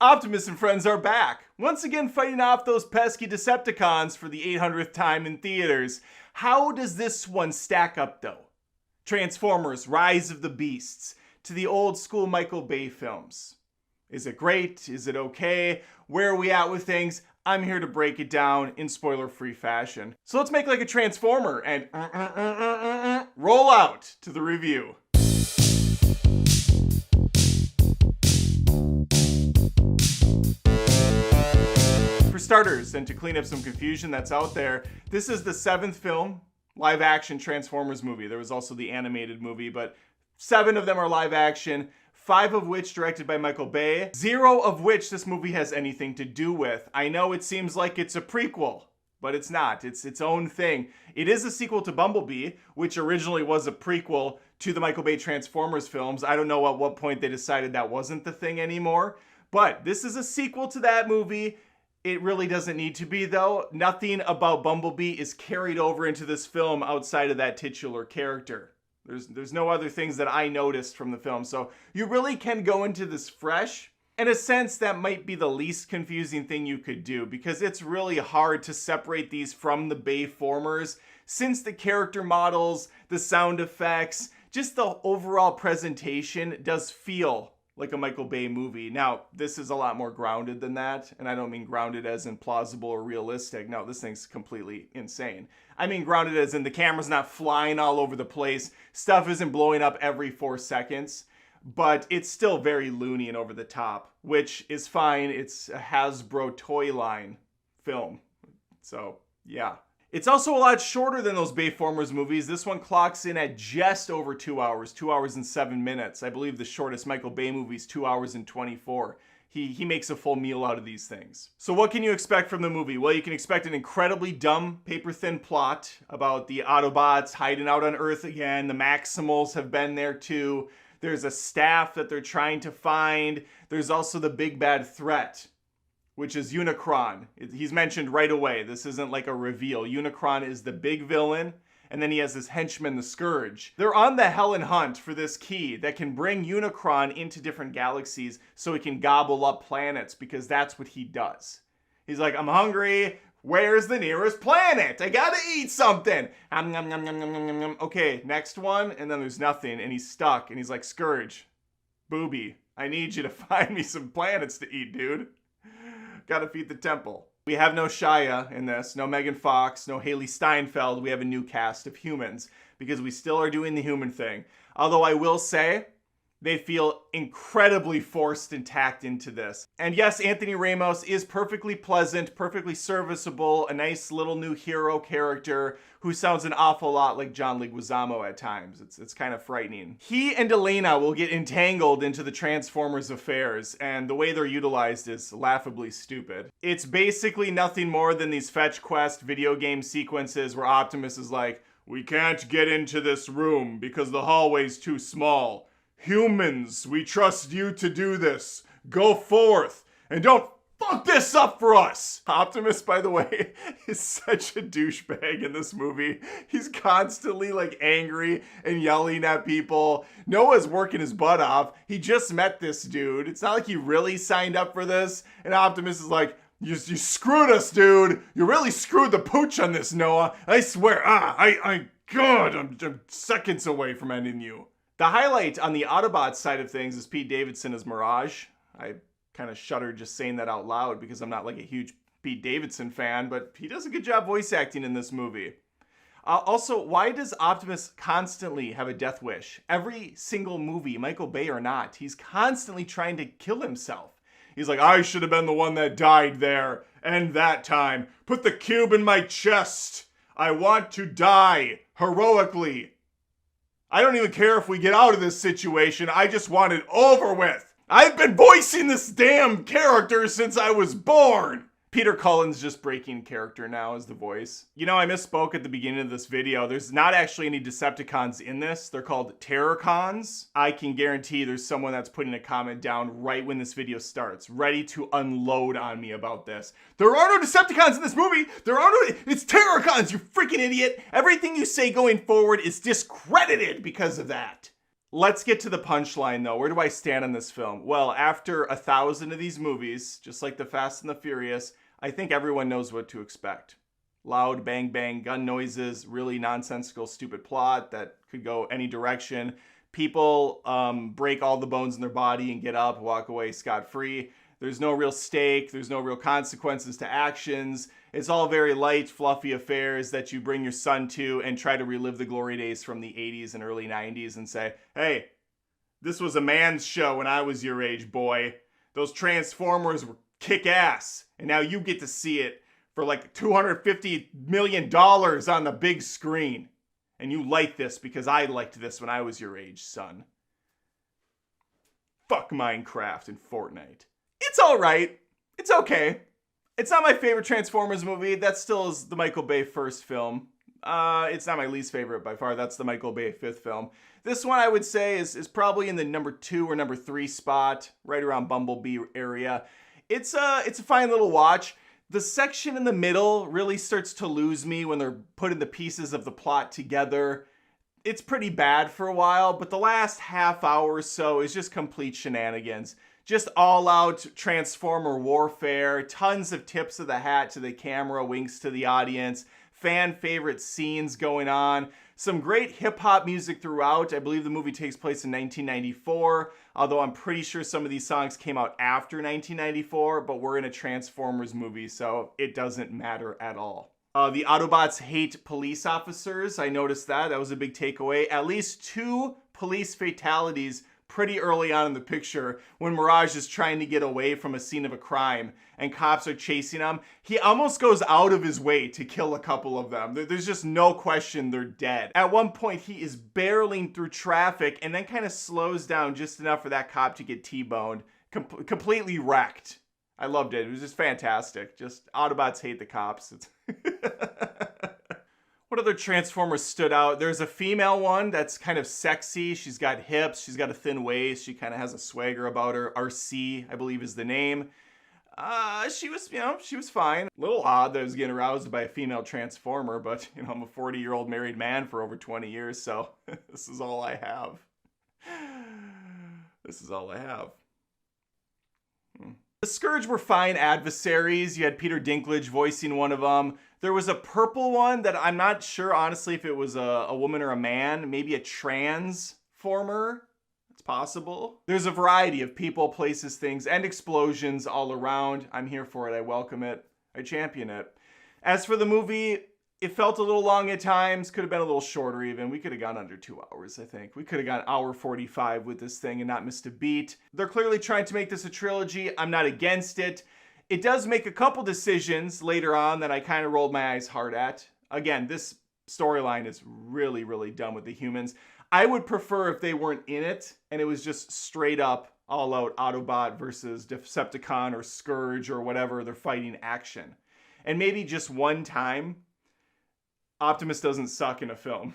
Optimus and friends are back, once again fighting off those pesky Decepticons for the 800th time in theaters. How does this one stack up though? Transformers, Rise of the Beasts, to the old school Michael Bay films. Is it great? Is it okay? Where are we at with things? I'm here to break it down in spoiler-free fashion. So let's make like a Transformer and roll out to the review. For starters, and to clean up some confusion that's out there, this is the 7th film, live-action Transformers movie. There was also the animated movie, but 7 of them are live-action, 5 of which directed by Michael Bay, 0 of which this movie has anything to do with. I know it seems like it's a prequel, but it's not. It's its own thing. It is a sequel to Bumblebee, which originally was a prequel to the Michael Bay Transformers films. I don't know at what point they decided that wasn't the thing anymore, but this is a sequel to that movie. It really doesn't need to be, though. Nothing about Bumblebee is carried over into this film outside of that titular character. There's no other things that I noticed from the film, so you really can go into this fresh. In a sense, that might be the least confusing thing you could do, because it's really hard to separate these from the Bayformers, since the character models, the sound effects, just the overall presentation does feel like a Michael Bay movie. Now, this is a lot more grounded than that, and I don't mean grounded as in plausible or realistic. No, this thing's completely insane. I mean grounded as in the camera's not flying all over the place, stuff isn't blowing up every 4 seconds, but it's still very loony and over the top, which is fine. It's a Hasbro toy line film, so yeah. It's also a lot shorter than those Bayformers movies. This one clocks in at just over 2 hours, 2 hours and 7 minutes. I believe the shortest Michael Bay movie is 2 hours and 24. He makes a full meal out of these things. So what can you expect from the movie? Well, you can expect an incredibly dumb, paper-thin plot about the Autobots hiding out on Earth again. The Maximals have been there too. There's a staff that they're trying to find. There's also the big bad threat, which is Unicron. He's mentioned right away. This isn't like a reveal. Unicron is the big villain, and then he has this henchman, the Scourge. They're on the Helen hunt for this key that can bring Unicron into different galaxies so he can gobble up planets, because that's what he does. He's like, I'm hungry. Where's the nearest planet? I gotta eat something. Okay, next one, and then there's nothing, and he's stuck, and he's like, Scourge, Booby, I need you to find me some planets to eat, dude. Gotta feed the temple. We have no Shia in this, no Megan Fox, no Haley Steinfeld. We have a new cast of humans because we still are doing the human thing. Although I will say, they feel incredibly forced and tacked into this. And yes, Anthony Ramos is perfectly pleasant, perfectly serviceable, a nice little new hero character who sounds an awful lot like John Leguizamo at times. It's kind of frightening. He and Elena will get entangled into the Transformers affairs, and the way they're utilized is laughably stupid. It's basically nothing more than these fetch quest video game sequences where Optimus is like, we can't get into this room because the hallway's too small. Humans, we trust you to do this. Go forth and don't fuck this up for us. Optimus, by the way, is such a douchebag in this movie. He's constantly like angry and yelling at people. Noah's working his butt off. He just met this dude. It's not like he really signed up for this. And Optimus is like, you screwed us, dude. You really screwed the pooch on this, Noah. I swear. God, I'm seconds away from ending you. The highlight on the Autobots side of things is Pete Davidson as Mirage. I kind of shuddered just saying that out loud because I'm not like a huge Pete Davidson fan, but he does a good job voice acting in this movie. Also, why does Optimus constantly have a death wish? Every single movie, Michael Bay or not, he's constantly trying to kill himself. He's like, I should have been the one that died there, and that time. Put the cube in my chest. I want to die heroically. I don't even care if we get out of this situation. I just want it over with. I've been voicing this damn character since I was born. Peter Cullen's just breaking character now as the voice. You know, I misspoke at the beginning of this video. There's not actually any Decepticons in this. They're called Terrorcons. I can guarantee there's someone that's putting a comment down right when this video starts, ready to unload on me about this. There are no Decepticons in this movie. It's Terrorcons, you freaking idiot. Everything you say going forward is discredited because of that. Let's get to the punchline, though. Where do I stand on this film? Well, after 1,000 of these movies, just like The Fast and the Furious, I think everyone knows what to expect. Loud, bang, bang, gun noises, really nonsensical, stupid plot that could go any direction. People break all the bones in their body and get up, walk away scot-free. There's no real stake. There's no real consequences to actions. It's all very light, fluffy affairs that you bring your son to and try to relive the glory days from the 80s and early 90s and say, hey, this was a man's show when I was your age, boy. Those Transformers were kick-ass. And now you get to see it for like $250 million on the big screen. And you like this because I liked this when I was your age, son. Fuck Minecraft and Fortnite. It's alright. It's okay. It's not my favorite Transformers movie. That still is the Michael Bay first film. It's not my least favorite by far. That's the Michael Bay fifth film. This one I would say is probably in the number 2 or number 3 spot, right around Bumblebee area. It's a fine little watch. The section in the middle really starts to lose me when they're putting the pieces of the plot together. It's pretty bad for a while, but the last half hour or so is just complete shenanigans. Just all-out Transformer warfare, tons of tips of the hat to the camera, winks to the audience, fan-favorite scenes going on, some great hip-hop music throughout. I believe the movie takes place in 1994, although I'm pretty sure some of these songs came out after 1994, but we're in a Transformers movie, so it doesn't matter at all. The Autobots hate police officers. I noticed that. That was a big takeaway. At least 2 police fatalities pretty early on in the picture when Mirage is trying to get away from a scene of a crime and cops are chasing him. He almost goes out of his way to kill a couple of them. There's just no question they're dead. At one point, he is barreling through traffic and then kind of slows down just enough for that cop to get T-boned. Completely wrecked. I loved it. It was just fantastic. Just Autobots hate the cops. What other Transformers stood out? There's a female one that's kind of sexy. She's got hips. She's got a thin waist. She kind of has a swagger about her. RC, I believe, is the name. She was fine. A little odd that I was getting aroused by a female Transformer, but, I'm a 40-year-old married man for over 20 years, so this is all I have. This is all I have. The Scourge were fine adversaries. You had Peter Dinklage voicing one of them. There was a purple one that I'm not sure, honestly, if it was a woman or a man. Maybe a transformer. It's possible. There's a variety of people, places, things, and explosions all around. I'm here for it. I welcome it. I champion it. As for the movie, it felt a little long at times. Could have been a little shorter even. We could have gone under 2 hours, I think. We could have gone hour 45 with this thing and not missed a beat. They're clearly trying to make this a trilogy. I'm not against it. It does make a couple decisions later on that I kind of rolled my eyes hard at. Again, this storyline is really, really dumb with the humans. I would prefer if they weren't in it and it was just straight up all-out Autobot versus Decepticon or Scourge or whatever they're fighting action. And maybe just one time, Optimus doesn't suck in a film.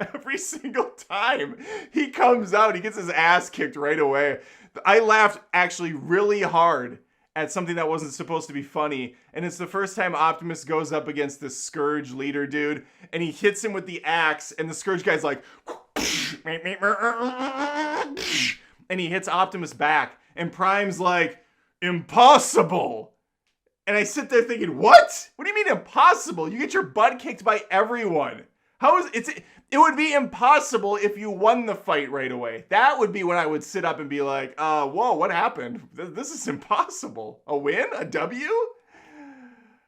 Every single time he comes out, he gets his ass kicked right away. I laughed actually really hard at something that wasn't supposed to be funny, and it's the first time Optimus goes up against this Scourge leader dude, and he hits him with the axe, and the Scourge guy's like, and he hits Optimus back, and Prime's like, impossible. And I sit there thinking, what? What do you mean impossible? You get your butt kicked by everyone. It would be impossible if you won the fight right away. That would be when I would sit up and be like, whoa, what happened? This is impossible. A win? A W?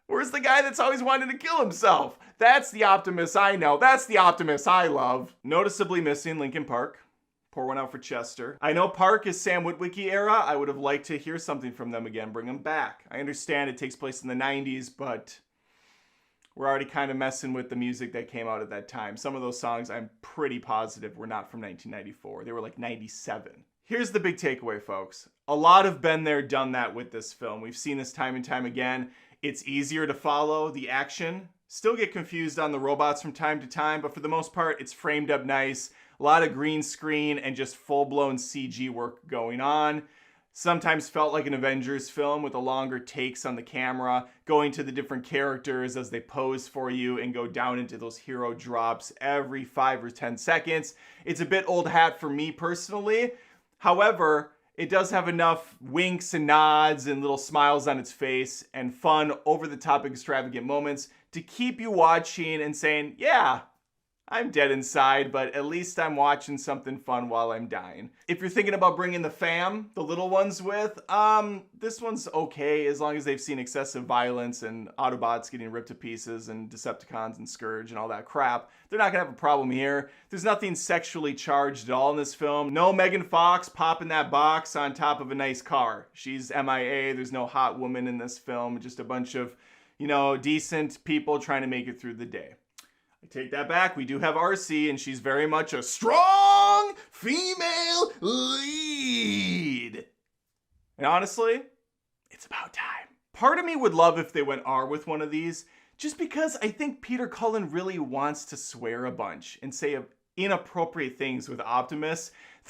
Where's the guy that's always wanted to kill himself? That's the Optimus I know. That's the Optimus I love. Noticeably missing Linkin Park. Pour one out for Chester. I know Park is Sam Witwicky era. I would have liked to hear something from them again. Bring them back. I understand it takes place in the 90s, but we're already kind of messing with the music that came out at that time. Some of those songs, I'm pretty positive, were not from 1994. They were like 97. Here's the big takeaway, folks. A lot have been there, done that with this film. We've seen this time and time again. It's easier to follow the action. Still get confused on the robots from time to time, but for the most part, it's framed up nice. A lot of green screen and just full-blown CG work going on. Sometimes felt like an Avengers film with the longer takes on the camera, going to the different characters as they pose for you and go down into those hero drops every 5 or 10 seconds. It's a bit old hat for me personally. However, it does have enough winks and nods and little smiles on its face and fun, over-the-top, extravagant moments to keep you watching and saying, yeah, I'm dead inside, but at least I'm watching something fun while I'm dying. If you're thinking about bringing the fam, the little ones with, this one's okay as long as they've seen excessive violence and Autobots getting ripped to pieces and Decepticons and Scourge and all that crap. They're not gonna have a problem here. There's nothing sexually charged at all in this film. No Megan Fox popping that box on top of a nice car. She's MIA. There's no hot woman in this film. Just a bunch of, decent people trying to make it through the day. I take that back. We do have Arcee, and she's very much a strong female lead. And honestly, it's about time. Part of me would love if they went R with one of these, just because I think Peter Cullen really wants to swear a bunch and say inappropriate things with Optimus.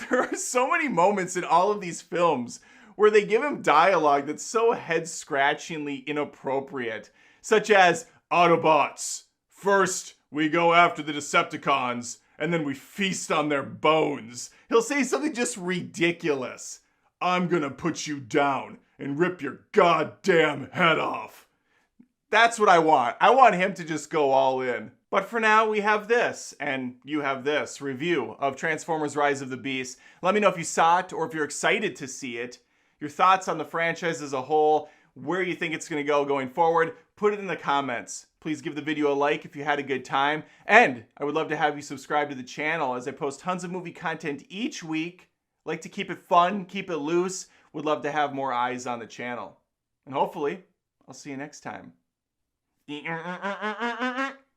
There are so many moments in all of these films where they give him dialogue that's so head-scratchingly inappropriate, such as, Autobots, first we go after the Decepticons, and then we feast on their bones. He'll say something just ridiculous. I'm gonna put you down and rip your goddamn head off. That's what I want. I want him to just go all in. But for now, we have this, and you have this review of Transformers Rise of the Beast. Let me know if you saw it or if you're excited to see it. Your thoughts on the franchise as a whole, where you think it's going to go going forward, put it in the comments. Please give the video a like if you had a good time. And I would love to have you subscribe to the channel as I post tons of movie content each week. Like to keep it fun, keep it loose. Would love to have more eyes on the channel. And hopefully, I'll see you next time.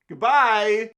Goodbye!